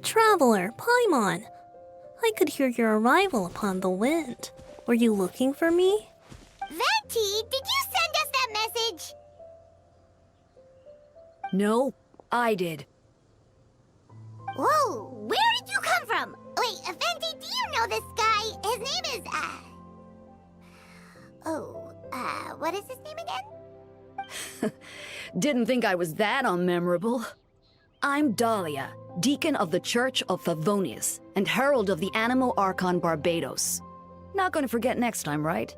traveler, Paimon. I could hear your arrival upon the wind. Were you looking for me? Venti, did you send us that message? No, I did. Whoa, where did you come from? Wait, Venti, do you know this guy? His name is, what is his name again? Didn't think I was that unmemorable. I'm Dahlia, Deacon of the Church of Favonius, and Herald of the Animo Archon Barbados. Not gonna forget next time, right?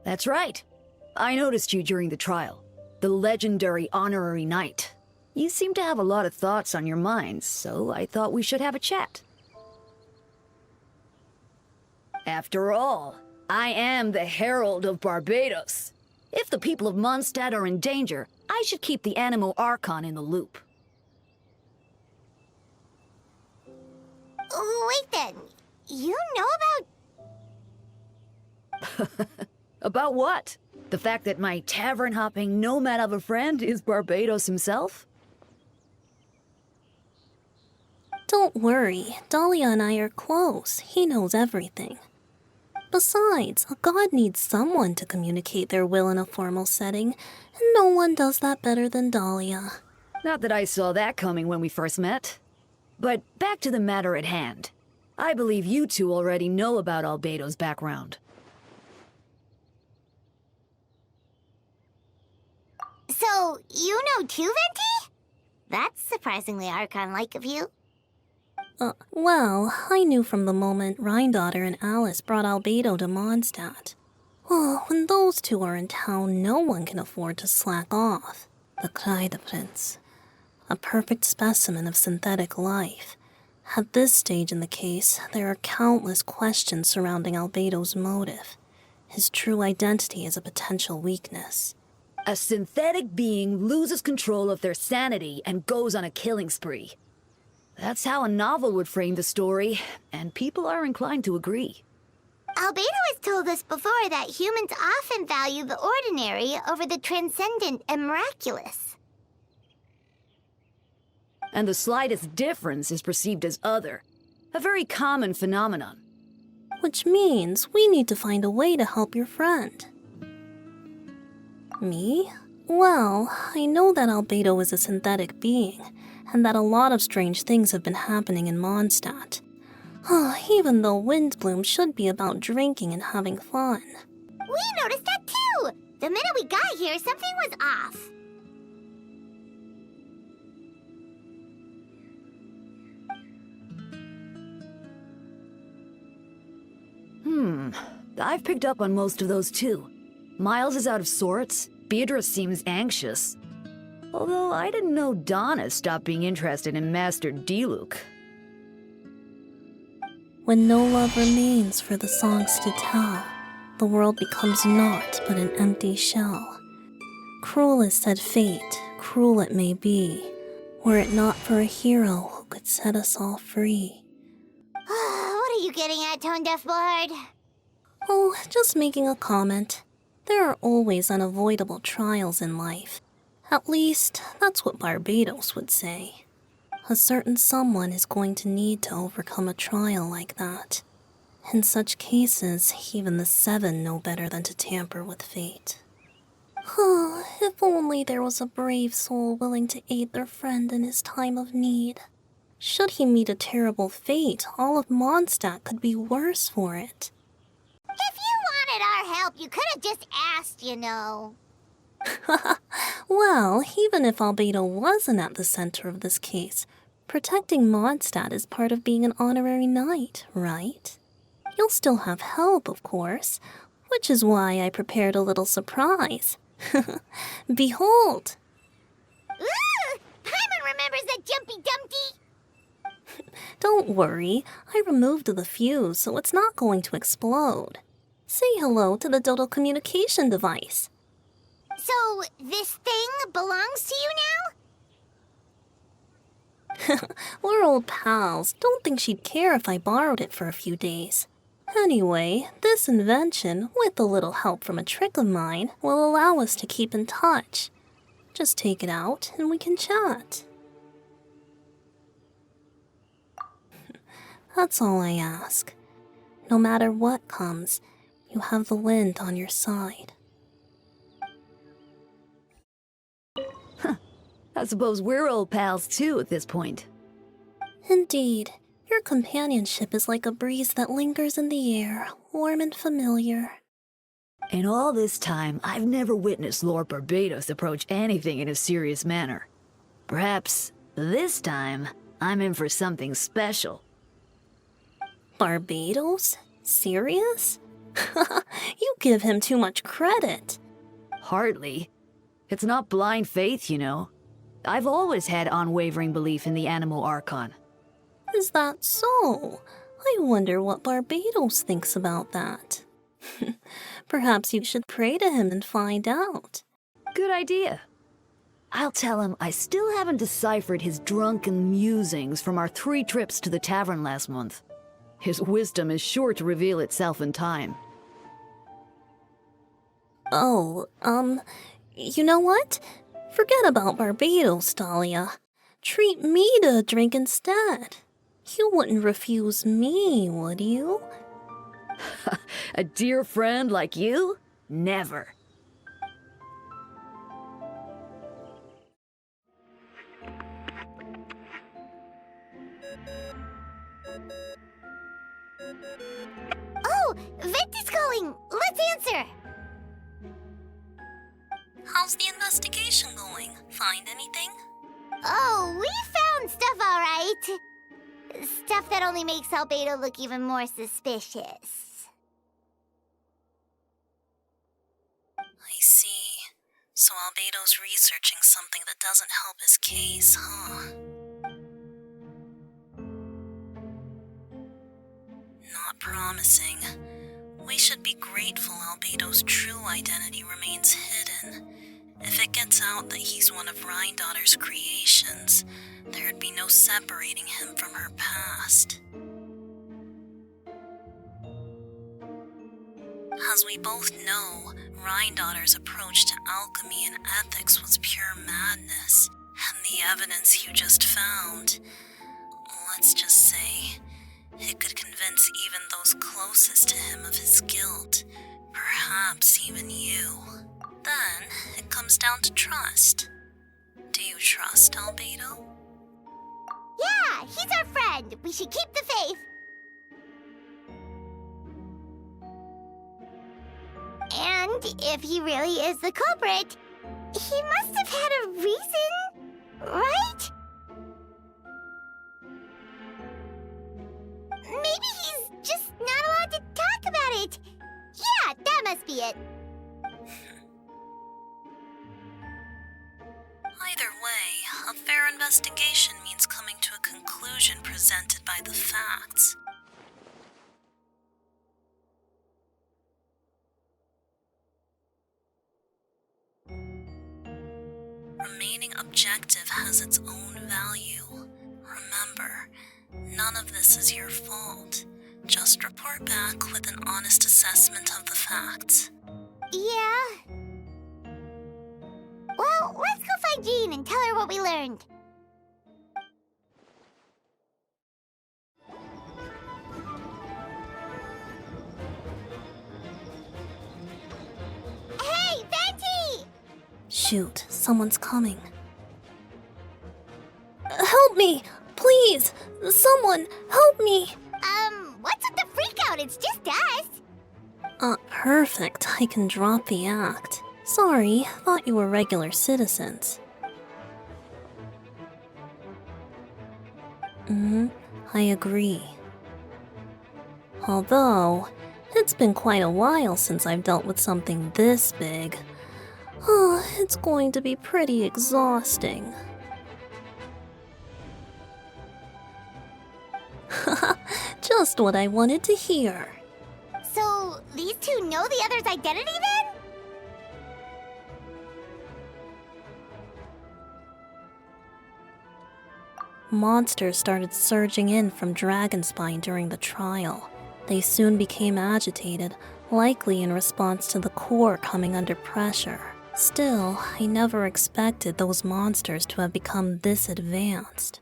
That's right. I noticed you during the trial. The legendary honorary knight. You seem to have a lot of thoughts on your mind, so I thought we should have a chat. After all, I am the Herald of Barbados. If the people of Mondstadt are in danger, I should keep the Animo Archon in the loop. Wait then, you know about... About what? The fact that my tavern-hopping nomad of a friend is Barbados himself? Don't worry, Dahlia and I are close. He knows everything. Besides, a god needs someone to communicate their will in a formal setting, and no one does that better than Dahlia. Not that I saw that coming when we first met. But back to the matter at hand. I believe you two already know about Albedo's background. So, you know too, Venti? That's surprisingly Archon-like of you. Well, I knew from the moment Rhindaughter and Alice brought Albedo to Mondstadt. Oh, when those two are in town, no one can afford to slack off. The Prince, a perfect specimen of synthetic life. At this stage in the case, there are countless questions surrounding Albedo's motive. His true identity is a potential weakness. A synthetic being loses control of their sanity and goes on a killing spree. That's how a novel would frame the story, and people are inclined to agree. Albedo has told us before that humans often value the ordinary over the transcendent and miraculous. And the slightest difference is perceived as other, a very common phenomenon. Which means we need to find a way to help your friend. Me? Well, I know that Albedo is a synthetic being, and that a lot of strange things have been happening in Mondstadt. Even though Windblume should be about drinking and having fun. We noticed that too! The minute we got here, something was off. I've picked up on most of those too. Miles is out of sorts, Beatrice seems anxious. Although I didn't know Donna stopped being interested in Master Diluc. When no love remains for the songs to tell, the world becomes naught but an empty shell. Cruel is said fate, cruel it may be, were it not for a hero who could set us all free. What are you getting at, Tone Deaf Bard? Oh, just making a comment. There are always unavoidable trials in life. At least, that's what Barbados would say. A certain someone is going to need to overcome a trial like that. In such cases, even the Seven know better than to tamper with fate. If only there was a brave soul willing to aid their friend in his time of need. Should he meet a terrible fate, all of Mondstadt could be worse for it. If you wanted our help, you could have just asked, you know. Well, even if Albedo wasn't at the center of this case, protecting Mondstadt is part of being an honorary knight, right? You'll still have help, of course, which is why I prepared a little surprise. Behold! Ooh! Paimon remembers that Jumpy Dumpty! Don't worry, I removed the fuse, so it's not going to explode. Say hello to the Dodo communication device. So, this thing belongs to you now? We're old pals. Don't think she'd care if I borrowed it for a few days. Anyway, this invention, with a little help from a trick of mine, will allow us to keep in touch. Just take it out and we can chat. That's all I ask. No matter what comes, you have the wind on your side. I suppose we're old pals too at this point. Indeed, your companionship is like a breeze that lingers in the air, warm and familiar. In all this time, I've never witnessed Lord Barbados approach anything in a serious manner. Perhaps, this time, I'm in for something special. Barbados? Serious? You give him too much credit. Hardly. It's not blind faith, you know. I've always had unwavering belief in the animal Archon. Is that so? I wonder what Barbados thinks about that. Perhaps you should pray to him and find out. Good idea. I'll tell him I still haven't deciphered his drunken musings from our 3 trips to the tavern last month. His wisdom is sure to reveal itself in time. Oh, you know what? Forget about Barbados, Dahlia. Treat me to a drink instead. You wouldn't refuse me, would you? A dear friend like you? Never. Oh, Venti's calling! Let's answer! How's the investigation going? Find anything? Oh, we found stuff all right. Stuff that only makes Albedo look even more suspicious. I see. So Albedo's researching something that doesn't help his case, huh? Not promising. We should be grateful Albedo's true identity remains hidden. If it gets out that he's one of Rhindaughter's creations, there'd be no separating him from her past. As we both know, Rhindaughter's approach to alchemy and ethics was pure madness, and the evidence you just found, let's just say, it could convince even those closest to him of his guilt, perhaps even you. Then, it comes down to trust. Do you trust Albedo? Yeah, he's our friend. We should keep the faith. And if he really is the culprit, he must have had a reason, right? Maybe he's just not allowed to talk about it. Yeah, that must be it. Either way, a fair investigation means coming to a conclusion presented by the facts. Remaining objective has its own value. Remember, none of this is your fault. Just report back with an honest assessment of the facts. Yeah. Well, let's go find Jean and tell her what we learned. Hey, Venti! Shoot, someone's coming. Help me! Please! Someone, help me! What's with the freak out? It's just us. Perfect. I can drop the act. Sorry, thought you were regular citizens. I agree. Although, it's been quite a while since I've dealt with something this big. Oh, it's going to be pretty exhausting. Just what I wanted to hear. So, these two know the other's identity then? Monsters started surging in from Dragonspine during the trial. They soon became agitated, likely in response to the core coming under pressure. Still, I never expected those monsters to have become this advanced.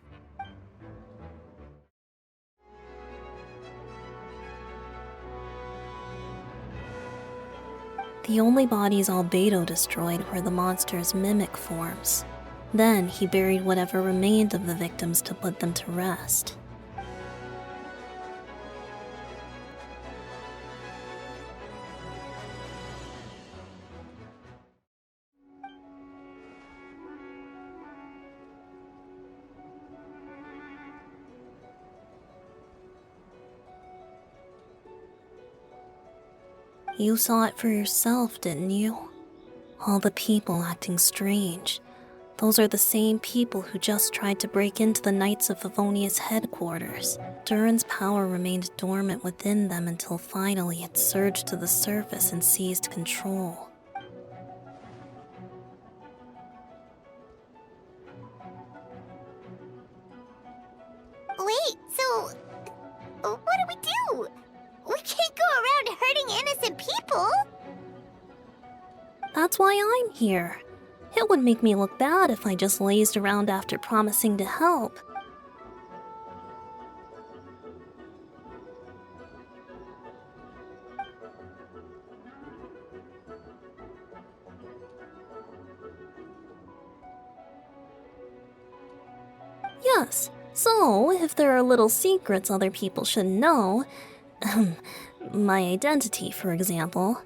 The only bodies Albedo destroyed were the monster's mimic forms. Then he buried whatever remained of the victims to put them to rest. You saw it for yourself, didn't you? All the people acting strange. Those are the same people who just tried to break into the Knights of Favonia's headquarters. Durin's power remained dormant within them until finally it surged to the surface and seized control. Wait, so what do? We can't go around hurting innocent people. That's why I'm here. It would make me look bad if I just lazed around after promising to help. Yes, so if there are little secrets other people should know, my identity, for example,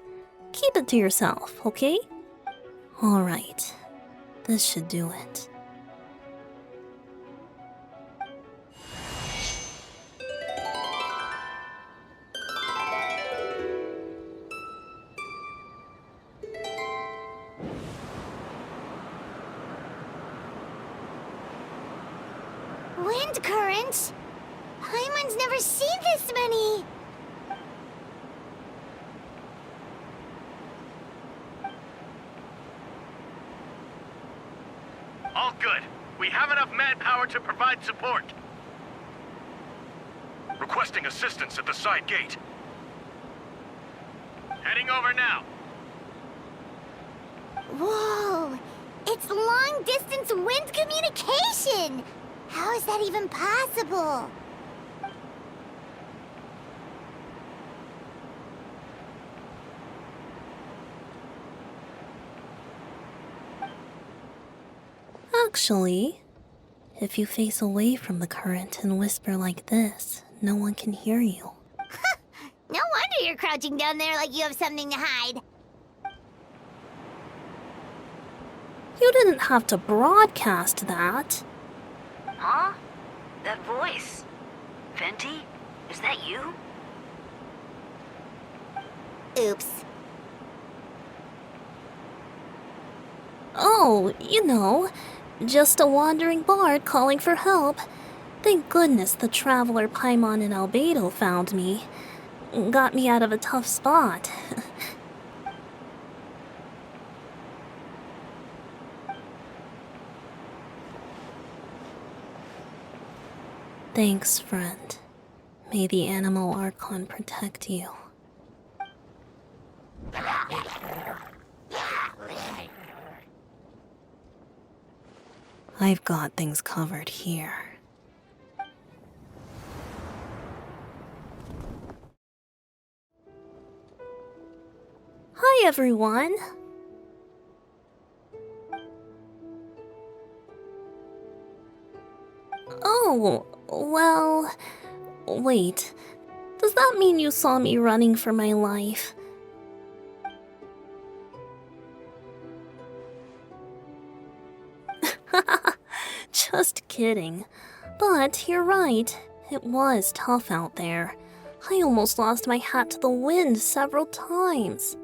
keep it to yourself, okay? Alright, this should do it. Wind current? Paimon's never seen this many. All good. We have enough manpower to provide support. Requesting assistance at the side gate. Heading over now. Whoa! It's long-distance wind communication! How is that even possible? Actually, if you face away from the current and whisper like this, no one can hear you. No wonder you're crouching down there like you have something to hide. You didn't have to broadcast that. Huh? That voice? Venti? Is that you? Oops. Oh, you know, just a wandering bard calling for help. Thank goodness the traveler Paimon and Albedo found me. Got me out of a tough spot. Thanks, friend. May the Animal Archon protect you. I've got things covered here. Hi, everyone. Oh, well, wait. Does that mean you saw me running for my life? Just kidding. But you're right. It was tough out there. I almost lost my hat to the wind several times.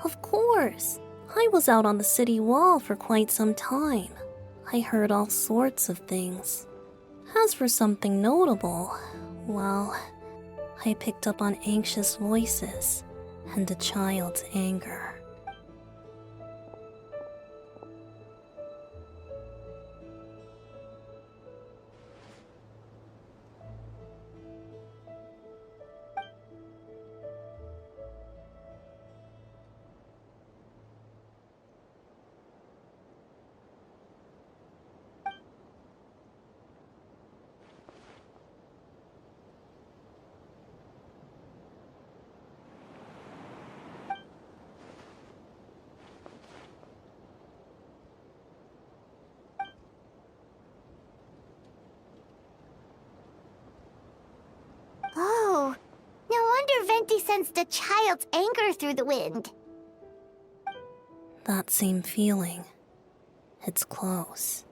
Of course. I was out on the city wall for quite some time. I heard all sorts of things. As for something notable, well, I picked up on anxious voices and a child's anger. sensed a child's anger through the wind. That same feeling. It's close.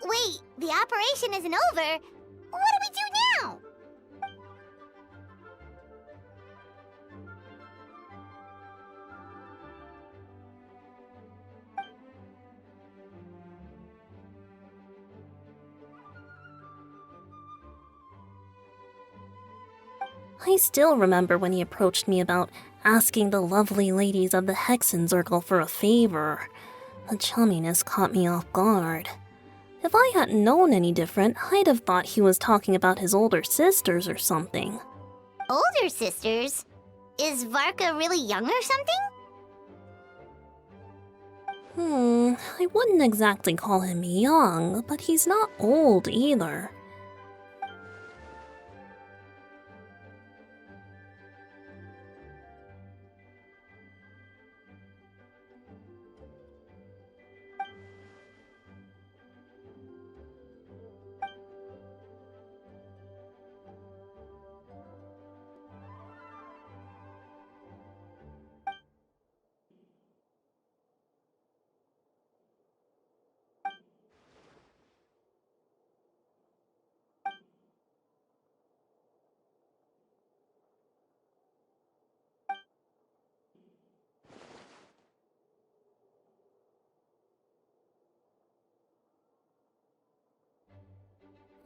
Wait, the operation isn't over. What do we do now? I still remember when he approached me about asking the lovely ladies of the Hexen Circle for a favor. The chumminess caught me off guard. If I hadn't known any different, I'd have thought he was talking about his older sisters or something. Older sisters? Is Varka really young or something? I wouldn't exactly call him young, but he's not old either.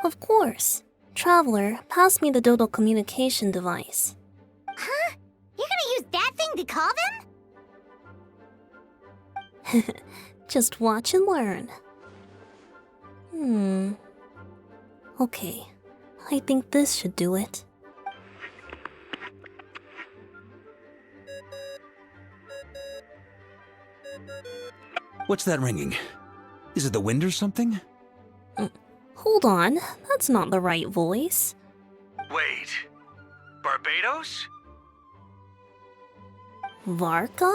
Of course. Traveler, pass me the Dodo communication device. Huh? You're gonna use that thing to call them? Just watch and learn. Okay. I think this should do it. What's that ringing? Is it the wind or something? Hold on, that's not the right voice. Wait. Barbados? Varka?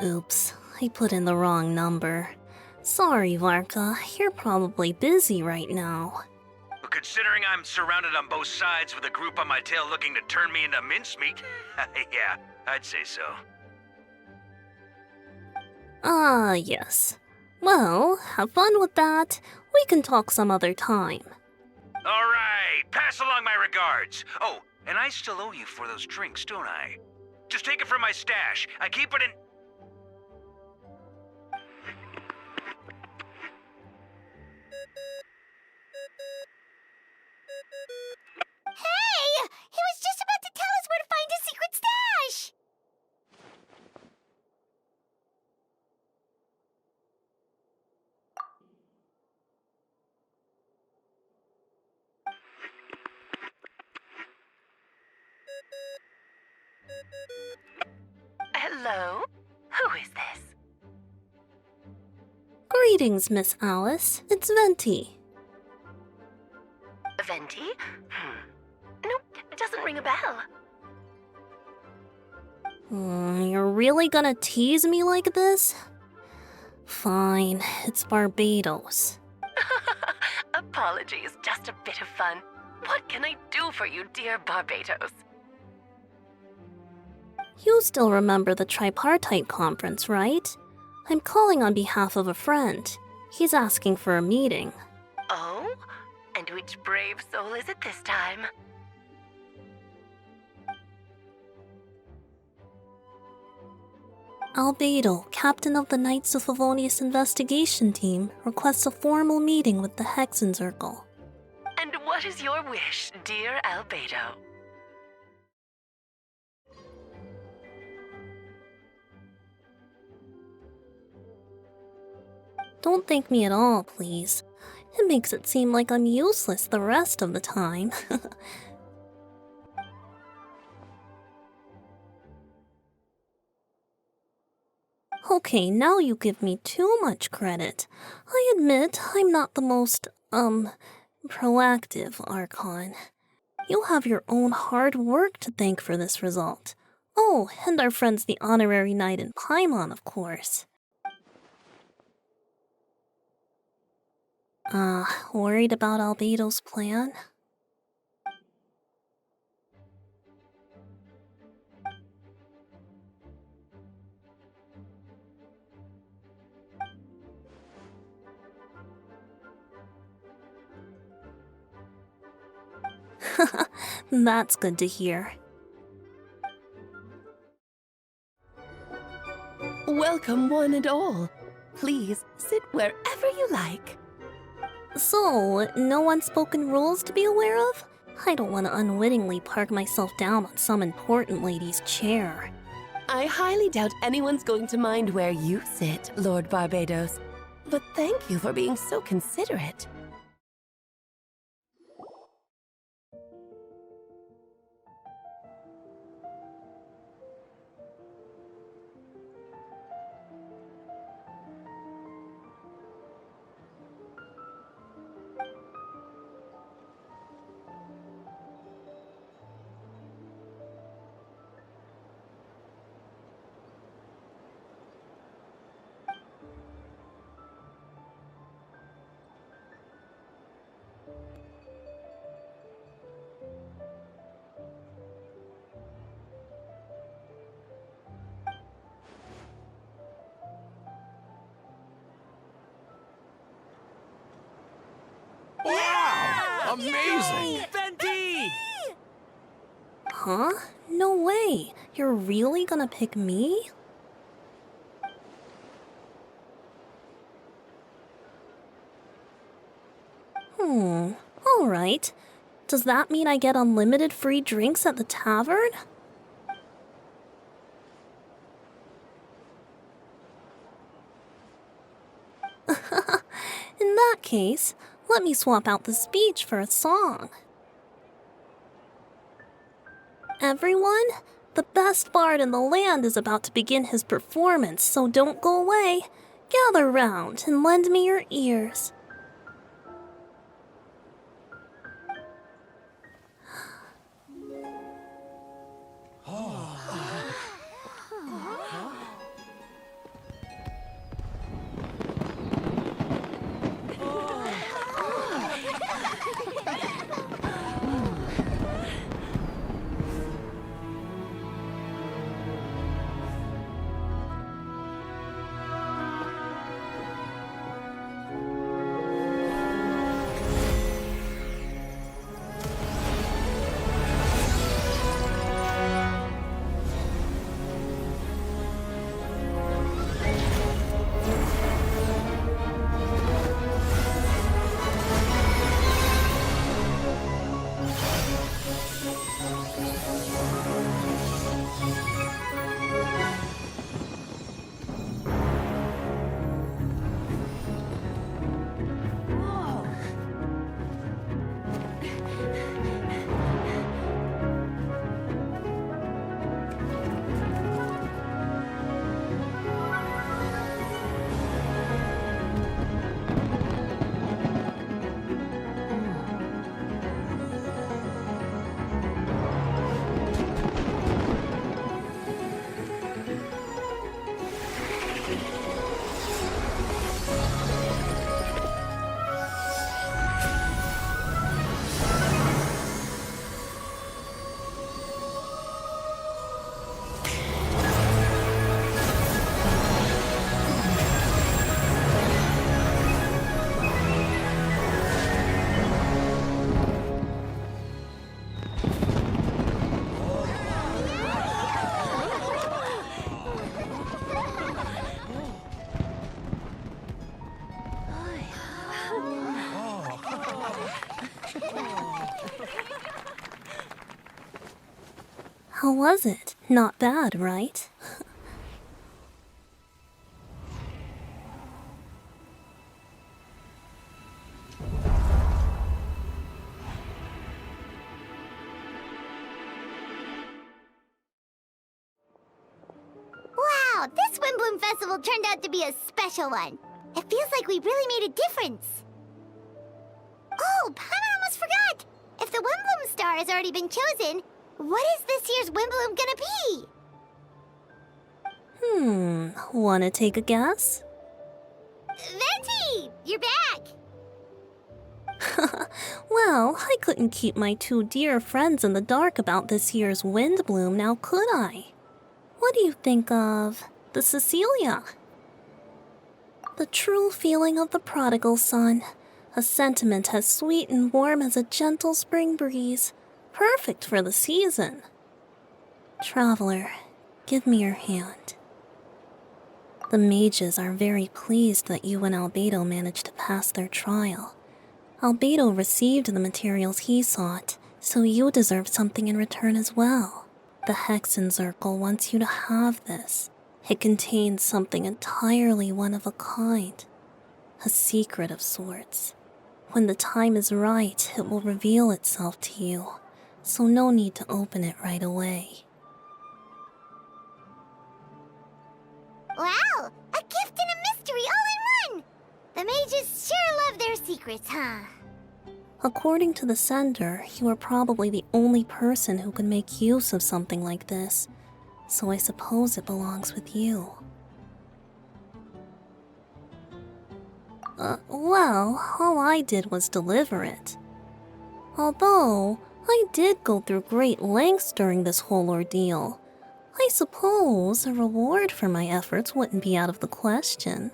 Oops, I put in the wrong number. Sorry, Varka, you're probably busy right now. But considering I'm surrounded on both sides with a group on my tail looking to turn me into mincemeat, yeah, I'd say so. Ah, yes. Well, have fun with that. We can talk some other time. All right, pass along my regards. Oh, and I still owe you for those drinks, don't I? Just take it from my stash. I keep it in... Hey! He was just about to tell us where to find his secret stash! Hello? Who is this? Greetings, Miss Alice. It's Venti. Venti? Nope, it doesn't ring a bell. You're really gonna tease me like this? Fine, it's Barbados. Apologies, just a bit of fun. What can I do for you, dear Barbados? You still remember the tripartite conference, right? I'm calling on behalf of a friend. He's asking for a meeting. Oh? And which brave soul is it this time? Albedo, captain of the Knights of Favonius investigation team, requests a formal meeting with the Hexen Circle. And what is your wish, dear Albedo? Don't thank me at all, please. It makes it seem like I'm useless the rest of the time. Okay, now you give me too much credit. I admit I'm not the most, Proactive, Archon. You'll have your own hard work to thank for this result. Oh, and our friends the Honorary Knight in Paimon, of course. Worried about Albedo's plan? That's good to hear. Welcome, one and all. Please sit wherever you like. So, no unspoken rules to be aware of? I don't want to unwittingly park myself down on some important lady's chair. I highly doubt anyone's going to mind where you sit, Lord Barbados. But thank you for being so considerate. Wow! Amazing! Venti! Huh? No way. You're really gonna pick me? Alright. Does that mean I get unlimited free drinks at the tavern? In that case, let me swap out the speech for a song. Everyone, the best bard in the land is about to begin his performance, so don't go away. Gather round and lend me your ears. How was it? Not bad, right? Wow, this Windblume Festival turned out to be a special one. It feels like we really made a difference. Oh, I almost forgot! If the Windblume star has already been chosen, what is this year's Windblume gonna be? Wanna take a guess? Venti! You're back! Well, I couldn't keep my two dear friends in the dark about this year's Windblume, now could I? What do you think of the Cecilia? The true feeling of the prodigal son. A sentiment as sweet and warm as a gentle spring breeze. Perfect for the season. Traveler, give me your hand. The mages are very pleased that you and Albedo managed to pass their trial. Albedo received the materials he sought, so you deserve something in return as well. The Hexen Circle wants you to have this. It contains something entirely one of a kind. A secret of sorts. When the time is right, it will reveal itself to you, so no need to open it right away. Wow! A gift and a mystery all in one! The mages sure love their secrets, huh? According to the sender, you are probably the only person who can make use of something like this, so I suppose it belongs with you. Well, all I did was deliver it. Although, I did go through great lengths during this whole ordeal. I suppose a reward for my efforts wouldn't be out of the question.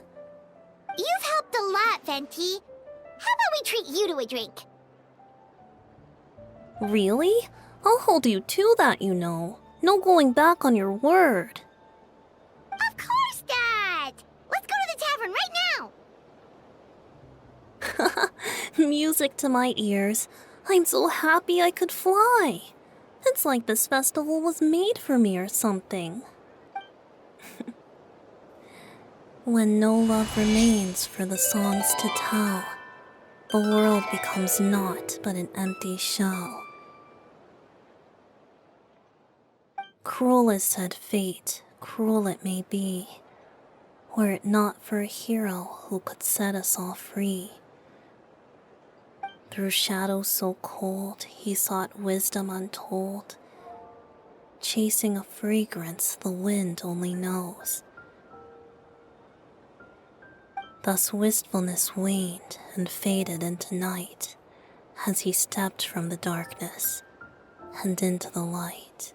You've helped a lot, Venti. How about we treat you to a drink? Really? I'll hold you to that, you know. No going back on your word. Of course, Dad! Let's go to the tavern right now! Music to my ears. I'm so happy I could fly. It's like this festival was made for me or something. When no love remains for the songs to tell, the world becomes naught but an empty shell. Cruel is said fate, cruel it may be, were it not for a hero who could set us all free. Through shadows so cold, he sought wisdom untold, chasing a fragrance the wind only knows. Thus wistfulness waned and faded into night as he stepped from the darkness and into the light.